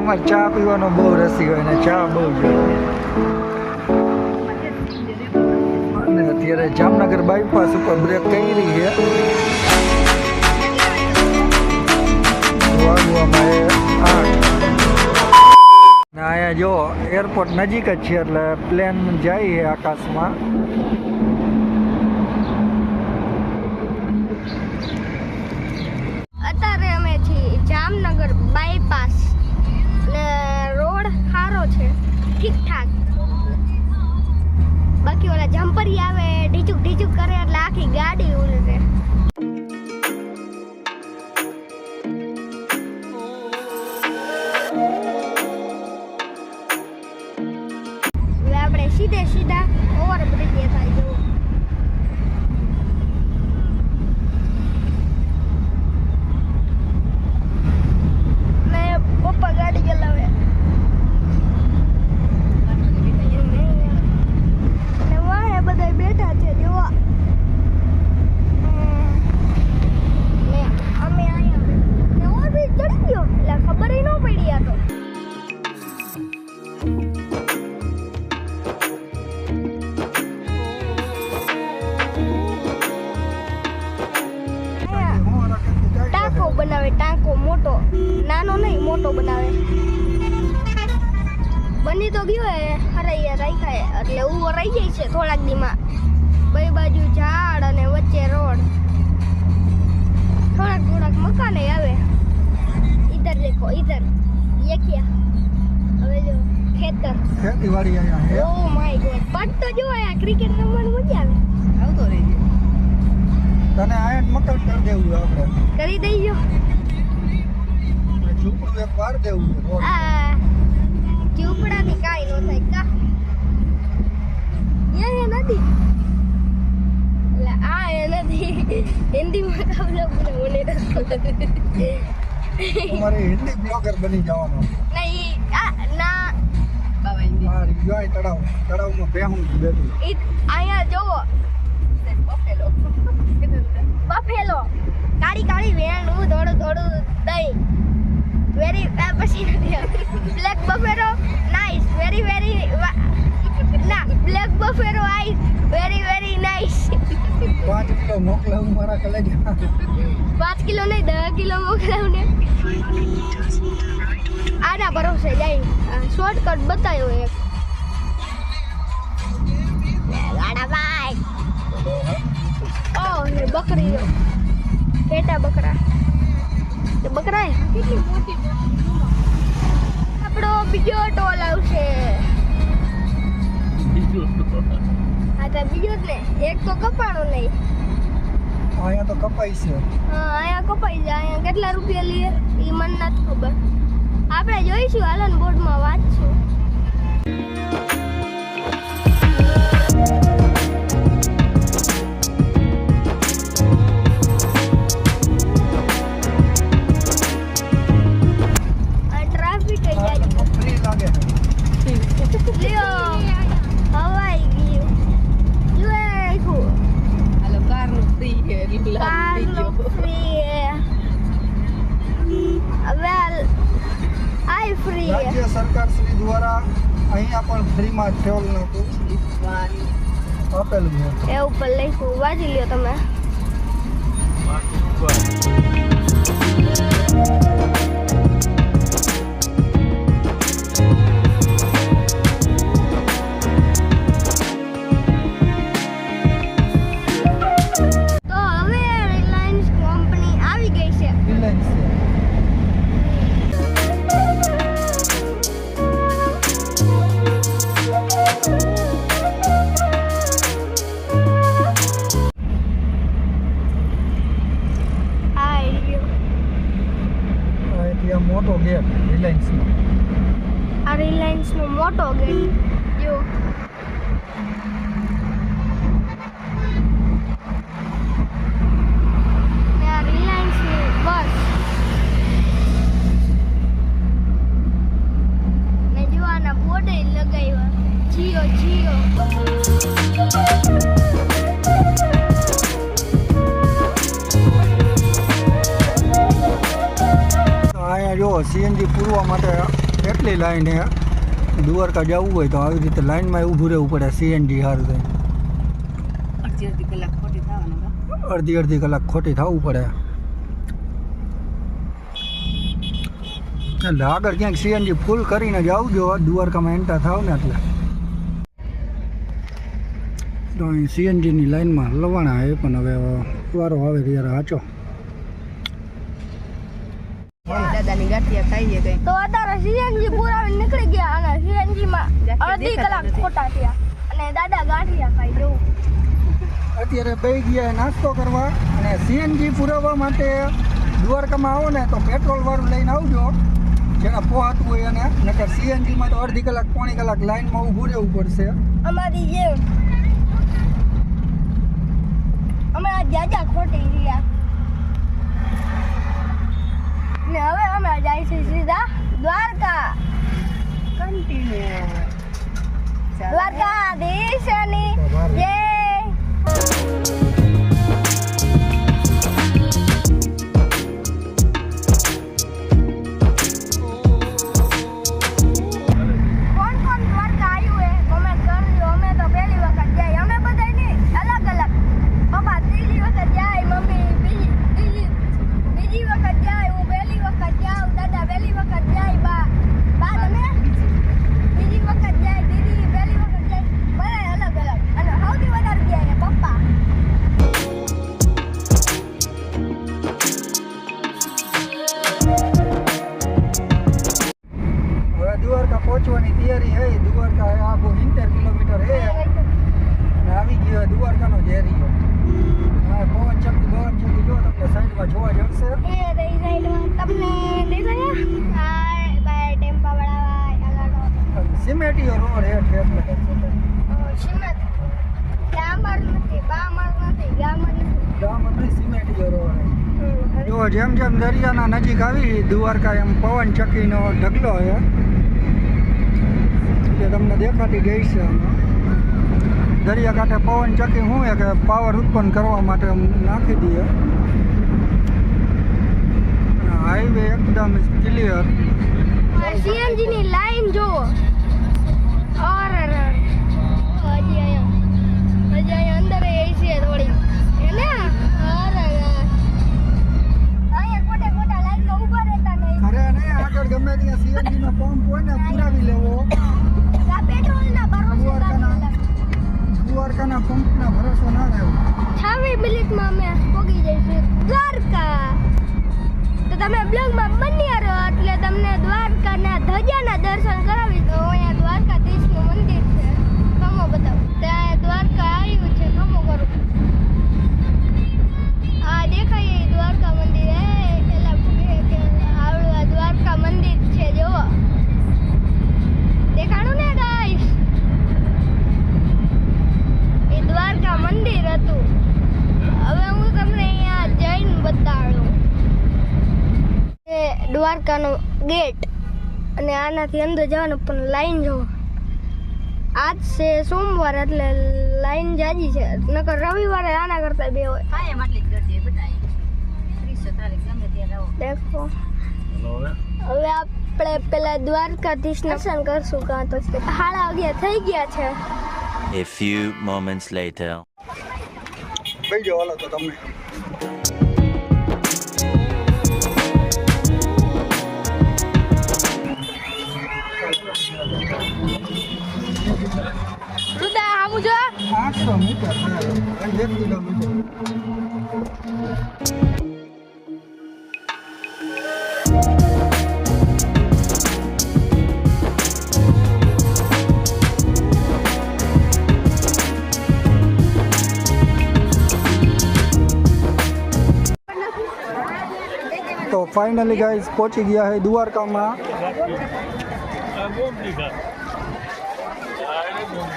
અમારે ચા પીવાનો બહુ રસી હોય ને ચા બહુ જોઈએ. અને અત્યારે જામનગર બાયપાસ ઉપર બ્રેક કરી છે. વાગવામાં 8. અહીંયા જો એરપોર્ટ નજીક જ છે એટલે પ્લેન જાય છે આકાશમાં. અત્યારે અમે છીએ જામનગર બાયપાસ ને રોડ સારો છે, ઠીકઠાક. બાકી ઓલા જમ્પરી આવે ઢીચુક ઢીચુક કરે એટલે આખી ગાડી ઉલટે. હવે આપણે સીધા ઓવરબ્રિજ થાય જવું. પપ્પા ગાડી ચલાવે અને વાહે બધા બેઠા છે જોવા. ને અમે અહીંયા ઓવરબ્રિજ ચડી ગયો એટલે ખબર ન પડી. આ તો ટાંકો બનાવે, ટાંકો મોટો, નાનો નહીં મોટો બનાવે. બની તો ગયો હે, હરાઈ રાખ્યા એટલે ઉભો રહી જાય છે થોડાક દીમાં. બે બાજુ ઝાડ અને વચ્ચે રોડ. થોડાક મકાન આવે. ઇધર દેખો, ઇધર ये क्या? હવે જો ખેતરવાડી અહીંયા છે. ઓ માય ગોડ, પટ તો જો આ ક્રિકેટ રમવાનું મજા આવે. આવતો રહેજે. તને આયન મકાન કરી દેવું આપણે. કરી દઈજો. ઝૂંપડું એક વાર દેવું છે. આ ઝૂંપડાથી કાઈ ન થાય કા. એ નથી એટલે આ એ નથી. હિન્દીમાં કાબલો મને તમારે હિન્દી બ્લોગર બની જવાનો. નહીં ના બાબા હિન્દી. હા રિયોય તળાવમાં બેહું બેઠું. અહીંયા જોવો બફેલો કાળી વેણું ધોળું દહીં વેરી પછી નથી બ્લેક બફેલો નાઈસ વેરી ના black buffalo ice very nice. 5 kilo મોકલાવું મારા કલેજા. 5 કિલો નહીં 10 કિલો મોકલાવું ને. આના ભરોસે જાય શોર્ટકટ બતાવ્યો એક. ગાડા બાઈક. ને બકરી પેટા બકરા તે બકરા કેટલી મોટી. આપણો બીજો ટોલ આવશે. હા તો બીજો જ ને, એક તો કપાણો નહીં. અહીંયા તો કપાઈ છે. હા અહીંયા કપાઈ જાય. અહીંયા કેટલા રૂપિયા લે એ મને નથી ખબર. આપણે જોઈશું, હાલન બોર્ડમાં વાંચશું. રાજ્ય સરકાર શ્રી દ્વારા અહીંયા પણ ફ્રીમાં ટ્રેવલ આપેલું છે. એ ઉપર લખ્યું, વાંચી લ્યો તમે. તો હવે રિલાયન્સ કંપની આવી ગઈ છે. રિલાયન્સ છે. મોટો ગેટ રિલાયન્સ નો. આ રિલાયન્સ નો મોટો ગેટ જો. ને આ રિલાયન્સ ની બસ. ને જો આના બોર્ડ લગાવ્યા જીઓ. અહીંયા જો સીએનજી પૂરવા માટે કેટલી લાઈન હે દ્વારકા જવું હોય તો આવી રીતે લાઈનમાં ઊભું રહેવું પડે સીએનજી હારું થઈ અડધી કલાક ખોટી થવું પડે એટલે આગળ ક્યાંક સીએનજી ફૂલ કરીને જ આવજો દ્વારકામાં એન્ટર થાવ ને એટલે તો અહીં સીએનજીની લાઈનમાં લવાણા એ પણ હવે વારો આવે ત્યારે હાચો દાદાની ગાંઠિયા ખાઈએ કઈ તો અત્યારે સીએનજી પુરાવીને નીકળી ગયા અને સીએનજી માં અડધી કલાક ખોટા થયા અને દાદા ગાંઠિયા ખાઈ જવું અત્યારે બે ગયા નાસ્તો કરવા અને સીએનજી પુરાવવા માટે દ્વારકામાં આવો ને તો પેટ્રોલ વાળું લઈને આવજો જેને પહોંચવું હોય એને નકર સીએનજીમાં તો અડધી કલાક પોણી કલાક લાઈનમાં ઊભું રહેવું પડશે અમારી જેમ અમે આ જાજા ખોટી રહ્યા ને હવે અમે જાય છે સીધા દ્વારકા કન્ટિન્યુ દ્વારકાધીશની જય કોણ કોણ દ્વારકા આવ્યું હે કમેન્ટ કરજો અમે તો પહેલી વખત જાય અમે બધા નહીં અલગ અલગ પપ્પા ત્રીજી વખત જાય મમ્મી બીજી વખત જાય હું પહેલી વખત જાઉં દાદા પહેલી વખત જાય બા તમે બીજી વખત જાય દીદી પહેલી વખત જાય બધા અલગ અલગ અને સૌથી વધારે જાય પપ્પા હવે દ્વારકા પહોંચવાની તૈયારી હે દ્વારકા આખું 70 કિલોમીટર હે અને આવી ગયો દ્વારકાનો જ એરિયો હવે પવન ચક્કી જો તમને સાઈડમાં જોવા જશે એ રહી સાઈડમાં તમને દેખાય આ બાય ટેમ્પા વાળા આગળ સિમેન્ટિયો રોડ હેઠ એટલે સિમેન્ટ ગામર નથી બામર નથી ગામર નથી ગામ એટલે સિમેન્ટિયો રોડ જો જેમ જેમ દરિયાના નજીક આવી દ્વારકા એમ પવન ચક્કીનો ઢગલો છે જે તમને દેખાતી ગઈ છે દરિયાકાંઠે પવન ચક્કી શું છે કે પાવર ઉત્પન્ન કરવા માટે નાખી દઈએ હાઈવે એકદમ ક્લિયર સીએનજી ની લાઈન જોવો ઓર હજી અહીંયા અંદર એસી છે થોડી એને અહીંયા ખોટા લાઈનમાં ઊભા રહેતા નહીં ખરે ને આગળ ગમે ત્યાં સીએનજી નો પંપ હોય ને પુરાવી લેવો આ પેટ્રોલ ના ભરોસે દ્વારકાના પંપના ભરોસો ના રહેવો 26 મિનિટમાં અમે પહોંચી જઈશું દ્વારકા તો તમે બ્લોગમાં બન્યા રહો એટલે તમને દ્વારકાના ધજાના દર્શન કરાવી દો અહીંયા દ્વારકાધીશનું મંદિર છે ખમો બતાવો ત્યાં દ્વારકા આવ્યું છે ખમો કરું આ દેખાય એ દ્વારકા મંદિર હે પેલા કે આવડું આ દ્વારકા મંદિર છે જોવો દેખાણું ને ગાઈસ એ દ્વારકા મંદિર હતું હવે હું તમને અહીંયા જઈને બતાડું એ દ્વારકાનો ગેટ અને આનાથી અંદર જવાનું પણ લાઈન જો આજ છે સોમવાર એટલે લાઈન જાજી છે નકર રવિવારે આના કરતા બે હોય કાયમ આટલી જ ગરદી બતાય 30 તારીખ ગમે ત્યારે આવો દેખો હવે આપણે પેલા દ્વારકાધીશ દર્શન કરશું કાં તો 11:30 થઈ ગયા છે A few moments later. બેજો હાલો તો તમે રુદા આમુ જો 800 મીટર 1 કિલોમીટર તો ફાઇનલી ગાઈસ પહોંચી ગયા છે દ્વારકામાં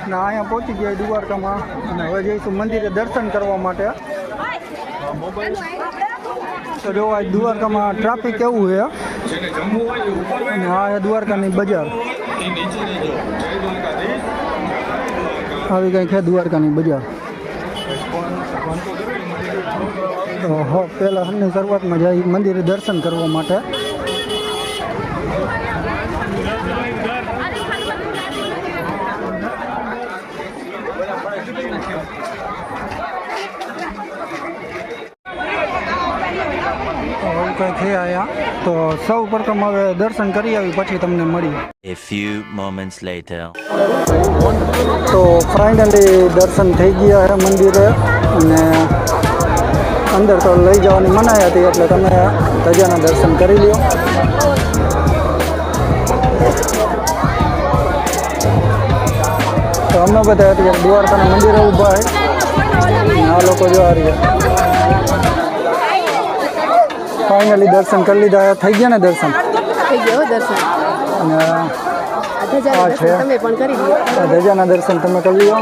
ના અહીંયા પહોંચી ગયા દ્વારકામાં અને હવે જઈશું મંદિરે દર્શન કરવા માટે તો જો આ દ્વારકામાં ટ્રાફિક કેવું છે અને આ દ્વારકાની બજાર આવી કંઈક છે દ્વારકાની બજાર તો પહેલાં શરૂઆતમાં જાય મંદિરે દર્શન કરવા માટે કંઈક છે અહીંયા, તો સૌ પ્રથમ હવે દર્શન કરી આવી પછી તમને મળીએ. A few moments later. તો ફાઇનલી દર્શન થઈ ગયા છે મંદિરે, અને અંદર તો લઈ જવાની મનાઈ હતી એટલે તમે ધજાના દર્શન કરી લ્યો. તો અમે બધા અત્યારે દ્વારકાના મંદિરે ઊભા છે, અને આ લોકો જો આ રહ્યા. ફાઇનલી દર્શન કરી લીધા. થઈ ગયા ને દર્શન? થઈ ગયો દર્શન. અને ધજાના આ છે દર્શન તમે પણ કરી લો. ધજાના દર્શન તમે કરી લો.